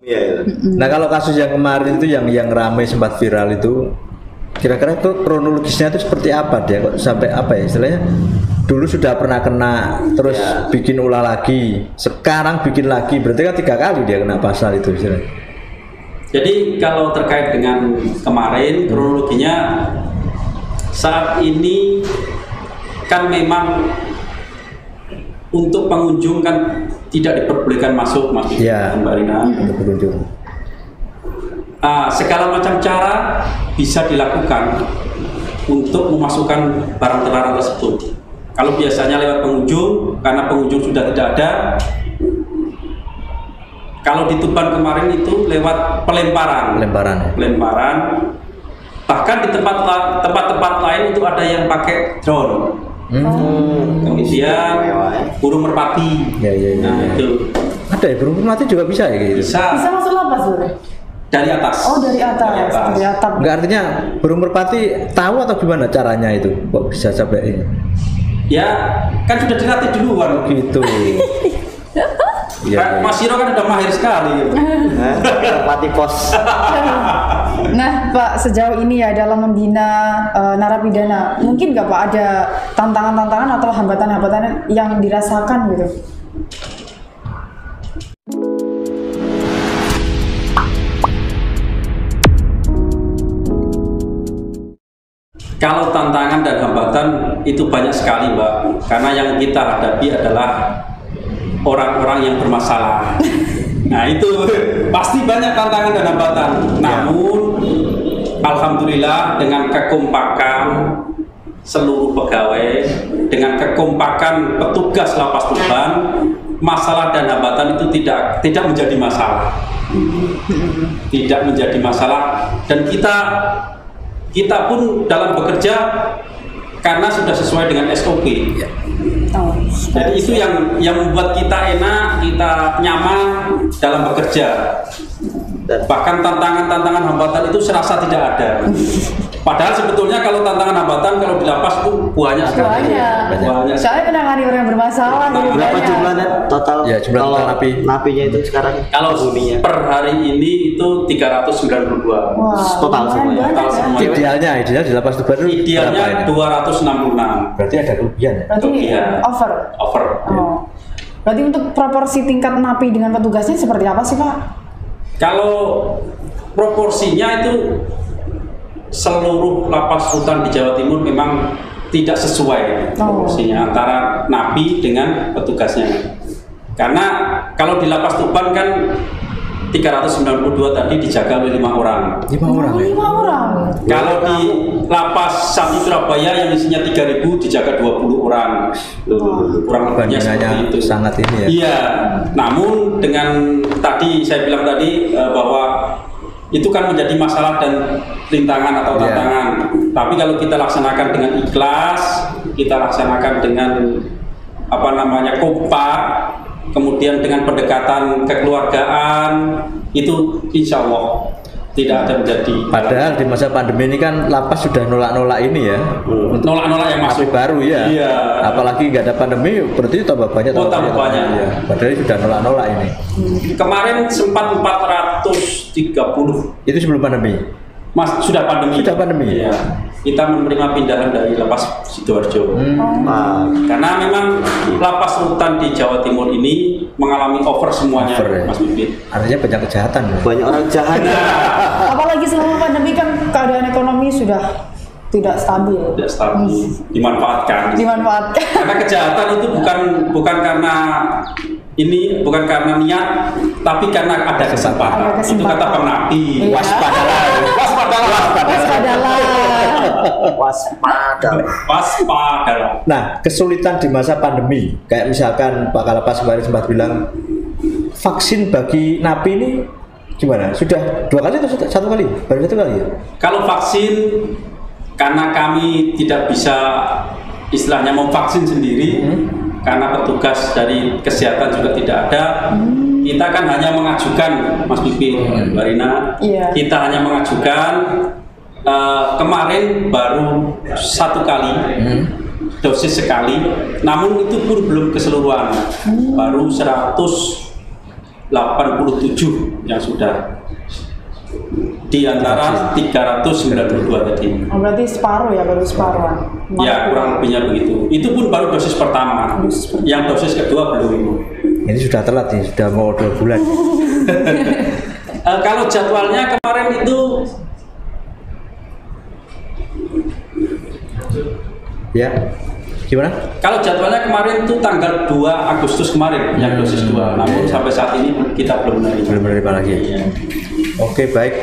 Iya. Nah kalau kasus yang kemarin itu yang ramai sempat viral itu, kira-kira itu kronologisnya itu seperti apa dia kok sampai apa ya istilahnya? Dulu sudah pernah kena, terus bikin ulah lagi, sekarang bikin lagi, berarti kan 3 kali dia kena pasal itu istilahnya. Jadi kalau terkait dengan kemarin kronologinya saat ini kan memang untuk pengunjung kan tidak diperbolehkan masuk Mbak Rina. Untuk pengunjung. Segala macam cara bisa dilakukan untuk memasukkan barang terlarang tersebut. Kalau biasanya lewat pengunjung, karena pengunjung sudah tidak ada. Kalau di Tuban kemarin itu lewat pelemparan. Bahkan di tempat-tempat lain itu ada yang pakai drone. Kemudian burung merpati. Itu. Ada ya burung merpati juga bisa ya gitu. Bisa masuk lapas sebenarnya? Dari atas. Oh dari atap. Enggak, artinya burung merpati tahu atau gimana caranya itu kok bisa sampai ini? Ya kan sudah dilatih duluan. Gitu. Ya, Mas Siro kan udah mahir sekali gitu. Merpati pos. Nah Pak, sejauh ini ya dalam membina narapidana, mungkin nggak Pak ada tantangan-tantangan atau hambatan-hambatan yang dirasakan gitu? Kalau tantangan dan hambatan itu banyak sekali Mbak, karena yang kita hadapi adalah orang-orang yang bermasalah. Nah itu pasti banyak tantangan dan hambatan. Namun alhamdulillah dengan kekompakan seluruh pegawai, dengan kekompakan petugas lapas Tuban, masalah dan hambatan itu tidak menjadi masalah. Tidak menjadi masalah, dan kita pun dalam bekerja karena sudah sesuai dengan SOP. Jadi itu yang membuat kita enak, kita nyaman dalam bekerja. Bahkan tantangan-tantangan hambatan itu serasa tidak ada. Padahal sebetulnya kalau tantangan hambatan kalau di lapas itu banyak sekali. Banyak. Saya menangani orang yang bermasalah. Berapa jumlahnya total? Ya, jumlah kalau napinya itu sekarang? Kalau per hari ini itu 392. Total semuanya. Idealnya di lapas Tuban itu idealnya 266. Berarti ada kelebihan ya? Berarti over. Oh. Berarti untuk proporsi tingkat napi dengan petugasnya seperti apa sih Pak? Kalau proporsinya itu seluruh lapas rutan di Jawa Timur memang tidak sesuai proporsinya antara napi dengan petugasnya. Karena kalau di lapas Tuban kan 392 tadi dijaga oleh 5 orang. 5 orang. 5 orang. Kalau di lapas 1 Surabaya yang isinya 3.000 dijaga 20 orang. Kurang lebihnya seperti itu. Sangat ini ya. Iya. Namun dengan tadi saya bilang tadi bahwa itu kan menjadi masalah dan rintangan atau tantangan. Tapi kalau kita laksanakan dengan ikhlas, kita laksanakan dengan kompak, kemudian dengan pendekatan kekeluargaan, itu insya Allah tidak ada menjadi. Padahal di masa pandemi ini kan lapas sudah nolak-nolak ini ya, nolak-nolak yang masuk baru ya. Iya. Apalagi nggak ada pandemi, berarti tambah banyak. Tambah banyak. Ya. Padahal sudah nolak-nolak ini. Kemarin sempat 430. Itu sebelum pandemi. Sudah pandemi. Sudah pandemi. Iya. Kita menerima pindahan dari lapas Sidoarjo. Karena memang lapas rutan di Jawa Timur ini mengalami over semuanya, Mas Bibit. Artinya banyak kejahatan. Banyak orang jahat. Apalagi selama pandemi kan keadaan ekonomi sudah tidak stabil. Tidak stabil. Dimanfaatkan. Karena kejahatan itu bukan karena bukan karena niat, tapi karena ada kesempatan. Itu kata Bang Nabi. Waspadalah. Nah, kesulitan di masa pandemi, kayak misalkan Pak Kalapas kemarin sempat bilang vaksin bagi napi ini gimana? Sudah 2 kali atau 1 kali? Baru 1 kali ya? Kalau vaksin, karena kami tidak bisa istilahnya memvaksin sendiri, karena petugas dari kesehatan juga tidak ada, kita kan hanya mengajukan, Mas Bibi, Mbak Rina, kita hanya mengajukan. Kemarin baru 1 kali dosis sekali, namun itu pun belum keseluruhan, baru 100 87 yang sudah di antara 392 tadi. Oh, berarti separuh ya, baru separuhan. Ya, kurang lebihnya begitu. Itu pun baru dosis pertama. Yang dosis kedua belum. Ini sudah telat nih, sudah mau 2 bulan. Kalau jadwalnya kemarin itu Ya, gimana? kalau jadwalnya kemarin itu tanggal 2 Agustus kemarin yang dosis 2. Namun sampai saat ini kita belum menerima. Belum menerima lagi. Iya. Oke, baik.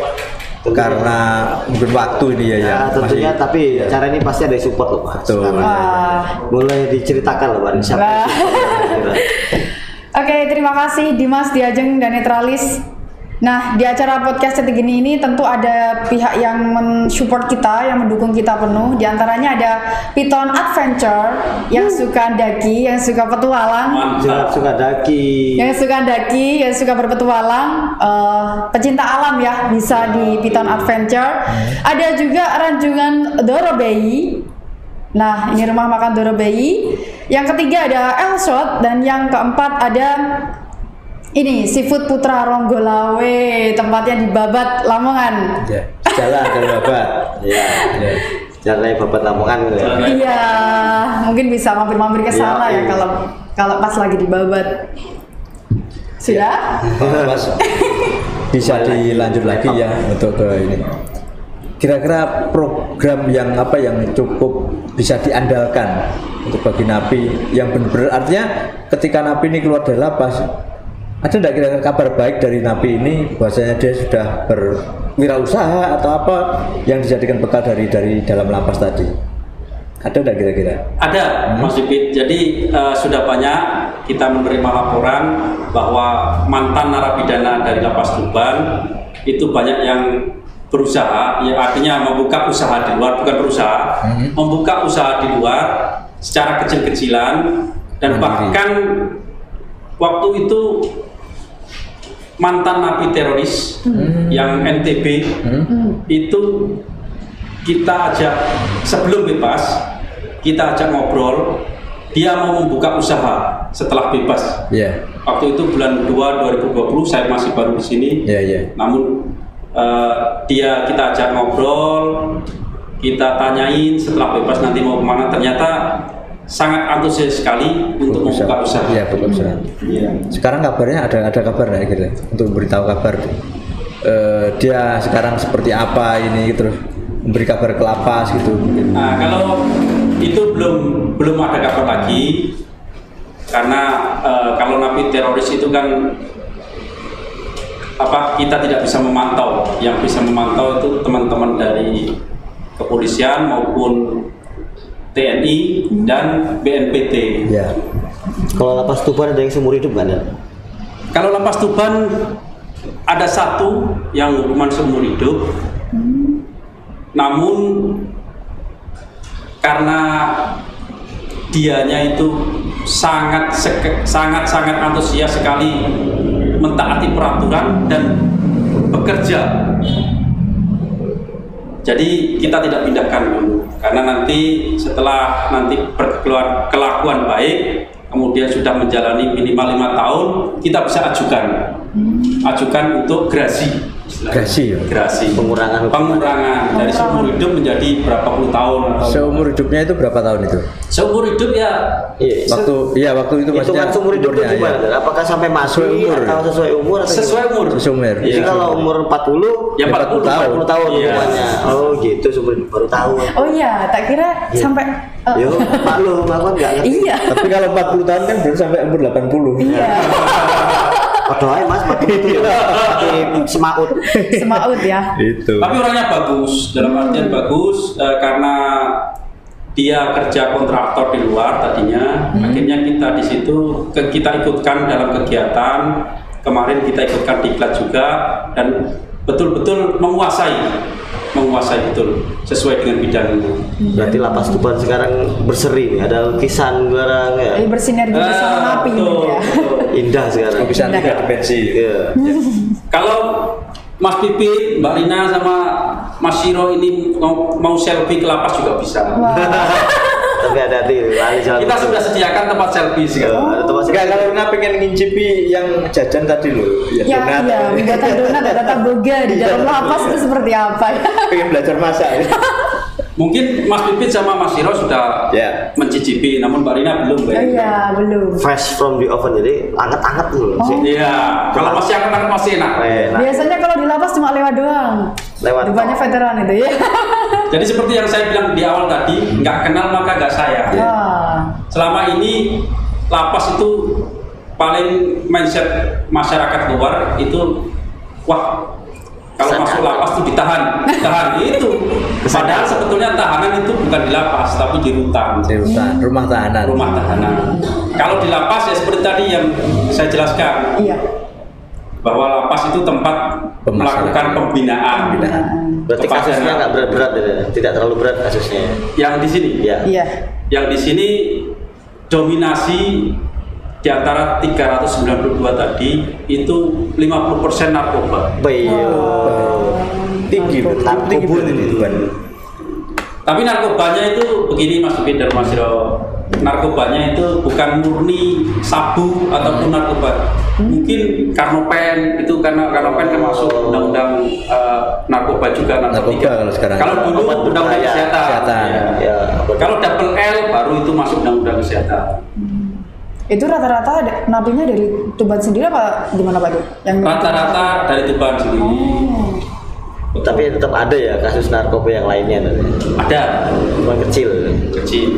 Karena mungkin waktu ini ya, Ya, tentunya, tapi cara ini pasti ada support loh Pak. Betul. Sekarang. Boleh diceritakan loh Pak, siapa Lah. yang support? Oke, terima kasih Dimas Diajeng dan Netralis. Nah, di acara podcast Cetik Geni ini tentu ada pihak yang mensupport kita, yang mendukung kita penuh. Di antaranya ada Piton Adventure yang suka daki, yang suka petualang, Jangan suka daki. yang suka berpetualang, pecinta alam ya, bisa di Piton Adventure. Ada juga ranjungan Dorobei. Nah, ini rumah makan Dorobei. Yang ketiga ada Elshot, dan yang keempat ada ini Seafood Putra Ronggolawe, tempatnya di Babat, Lamongan. Ya, jalan Babat. Ya. Ya. Jalan Babat Lamongan gitu ya. Iya, mungkin bisa mampir-mampir ke sana Iya, ya kalau pas lagi di Babat. Sudah? Mas, bisa dilanjut lagi ya untuk ke ini. Kira-kira program yang apa yang cukup bisa diandalkan untuk bagi napi yang benar-benar, artinya ketika napi ini keluar dari lapas, ada tidak kira-kira kabar baik dari napi ini bahwasanya dia sudah berwirausaha atau apa yang dijadikan bekal dari dalam lapas tadi? Ada tidak kira-kira? Ada, Mas Dipit. Jadi sudah banyak kita menerima laporan bahwa mantan narapidana dari Lapas Tuban itu banyak yang berusaha, ya artinya membuka usaha di luar, bukan berusaha, membuka usaha di luar secara kecil-kecilan, dan bahkan waktu itu mantan napi teroris yang NTB itu kita ajak sebelum bebas, kita ajak ngobrol, dia mau membuka usaha setelah bebas. Iya. Waktu itu bulan 2 2020, saya masih baru di sini. Iya, iya. Namun kita ajak ngobrol, kita tanyain setelah bebas nanti mau kemana. Ternyata sangat antusias sekali untuk membuka usaha. Iya, buka usaha. Iya. Sekarang kabarnya ada kabar nggak gitu untuk memberitahu kabar dia sekarang seperti apa ini, terus memberi kabar ke lapas gitu mungkin. Nah, kalau itu belum ada kabar lagi, karena kalau napi teroris itu kan kita tidak bisa memantau. Yang bisa memantau itu teman-teman dari kepolisian maupun TNI dan BNPT. Ya. Kalau Lapas Tuban ada yang seumur hidup kan ya? Kalau Lapas Tuban ada satu yang hukuman seumur hidup, namun karena dianya itu sangat antusias sekali mentaati peraturan dan bekerja, jadi kita tidak pindahkan dulu, karena nanti setelah berkelakuan baik, kemudian sudah menjalani minimal 5 tahun, kita bisa ajukan untuk gerasi. Gerasi ya? Gerasi. Pengurangan dari seumur hidup menjadi berapa puluh tahun. Seumur hidupnya itu berapa tahun itu? Seumur hidup ya. Iya. Waktu itu Itu maksudnya kan seumur hidup itu umurnya, gimana? ya. Apakah sampai mati Sesuai umur. atau sesuai umur? Atau Sesuai umur. Sesuai umur. Jadi Iya. kalau umur 40 Ya 40 tahun. 40 tahun Iya. hukumannya. Oh gitu, seumur hidup baru tahu. Oh iya, tak kira sampai Yo, maklum, aku nggak ngerti. iya. Tapi kalau 40 tahun kan belum sampai umur 80. Iya. Padahal aja Mas, 40 itu semaut. Semaut ya. Itu. Tapi orangnya bagus, dalam artian bagus, karena dia kerja kontraktor di luar tadinya. Akhirnya kita di situ kita ikutkan dalam kegiatan. Kemarin kita ikutkan diklat juga, dan betul-betul menguasai betul sesuai dengan bidangnya. Berarti Lapas Tuban sekarang berseri nih, ada lukisan barang ya. Jadi bersinergi bersama napi gitu ya. Indah sekarang. Bisa tiga dimensi. Iya. Kalau Mas Pipit, Mbak Rina sama Mas Siro ini mau selfie ke lapas juga bisa. Wah. Tapi hati-hati, lali jalan. Kita sudah sediakan tempat selfie sekarang. Ada tempat Enggak, kalau Rina pengen ngincipi yang jajan tadi loh. Ya, iya, pembuatan donat dan tata boga di dalam lapas itu seperti apa ya? Pengen belajar masak ya. Mungkin Mas Pipit sama Mas Hiro sudah Ya. mencicipi, namun Mbak Rina belum. Oh iya, belum. fresh from the oven, jadi anget-anget dulu. Oh. Iya, kalau masih anget-anget masih enak. Enak. Biasanya kalau di lapas cuma lewat doang. Lewat. Rupanya veteran itu ya. Jadi seperti yang saya bilang di awal tadi, nggak kenal maka nggak sayang. Wah. Selama ini lapas itu paling mindset masyarakat luar itu, wah kalau masuk lapas itu ditahan itu. Padahal sebetulnya tahanan itu bukan di lapas tapi di rutan. Di rutan, rumah tahanan. Rumah tahanan. Kalau di lapas ya seperti tadi yang saya jelaskan, Iya. bahwa lapas itu tempat melakukan pembinaan. Berarti Kepada- kasusnya nggak berat-berat ya? Tidak terlalu berat kasusnya. Yang di sini, Ya. Iya. yang di sini dominasi di antara 392 tadi itu 50% narkoba. Bayo. Tinggi, Narkoba tinggi berarti ini. itu kan. Tapi narkobanya itu begini Mas Pipit dan Mas Hiro. Narkobanya itu bukan murni sabu ataupun narkoba. Mungkin karnopen itu karena karnopen kan masuk undang-undang narkoba juga Narkoba kalau sekarang. Kalau dulu Obat undang-undang berbahaya. kesehatan. Kesehatan. Ya. Ya. Kalau double L baru itu masuk undang-undang kesehatan. Itu rata-rata napinya dari Tuban sendiri apa gimana Pak? Yang Rata-rata dari Tuban sendiri. Oh. Tapi tetap ada ya kasus narkoba yang lainnya. Ada Cuma kecil. kecil.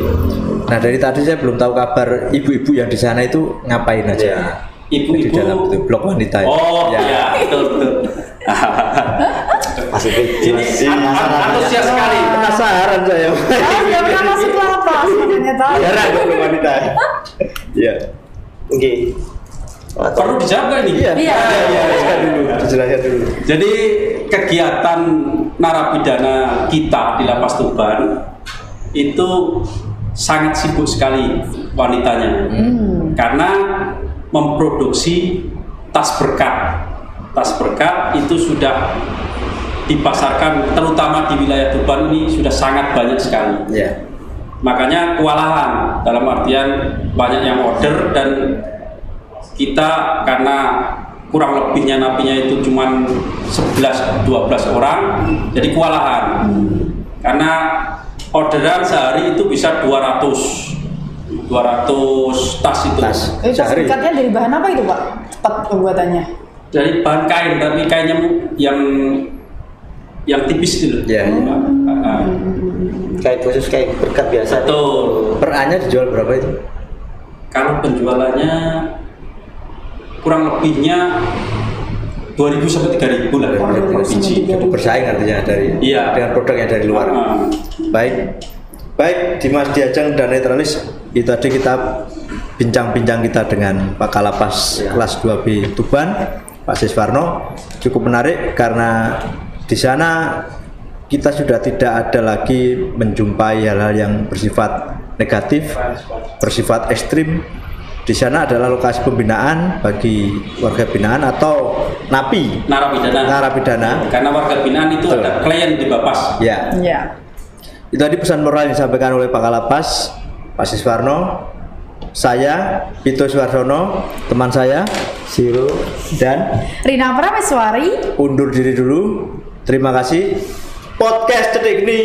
Nah, dari tadi saya belum tahu kabar ibu-ibu yang di sana itu ngapain aja. Ya. Di Ibu-ibu. dalam itu blok wanita. itu. Oh ya, betul betul. Masih kecil. Ini antusias sekali. Penasaran saya. Saya nggak pernah masuk lapas, makanya tahu. Jarang kok blok wanita. Iya. Oke. Perlu dijawab nggak ini? Iya. Jelaskan dulu. Dijelaskan dulu. Jadi kegiatan narapidana kita di Lapas Tuban itu sangat sibuk sekali wanitanya, karena memproduksi tas berkat. Tas berkat itu sudah dipasarkan, terutama di wilayah Tuban ini sudah sangat banyak sekali. Iya. Makanya kewalahan dalam artian banyak yang order dan kita karena kurang lebihnya napinya itu cuman 11-12 orang, jadi kewalahan. Karena orderan sehari itu bisa 200 tas itu. Tas. Itu tas Sehari. berkatnya dari bahan apa itu Pak? Cepat pembuatannya. Dari bahan kain, tapi kainnya yang tipis itu. Iya. Kayak khusus kayak berkat biasa. Betul. Per A-nya dijual berapa itu? Kalau penjualannya kurang lebihnya 2.000 sampai 3.000 lah per 2.000 biji. sampai 3.000. Cukup bersaing artinya dari Iya. dengan produk yang dari luar. Baik, Dimas Diajeng dan Netralis, itu tadi kita bincang-bincang kita dengan Pak Kalapas kelas 2B Tuban, Pak Siswarno, cukup menarik karena di sana kita sudah tidak ada lagi menjumpai hal-hal yang bersifat negatif, bersifat ekstrim. Di sana adalah lokasi pembinaan bagi warga binaan atau napi, narapidana. Karena warga binaan itu Betul. ada klien di Bapas. Ya. Iya. Itu tadi pesan moral yang disampaikan oleh Pak Kalapas, Pak Siswarno, saya, Pito Suarsono, teman saya, Siro, dan Rina Prameswari. undur diri dulu. Terima kasih. Podcast Cedik ini.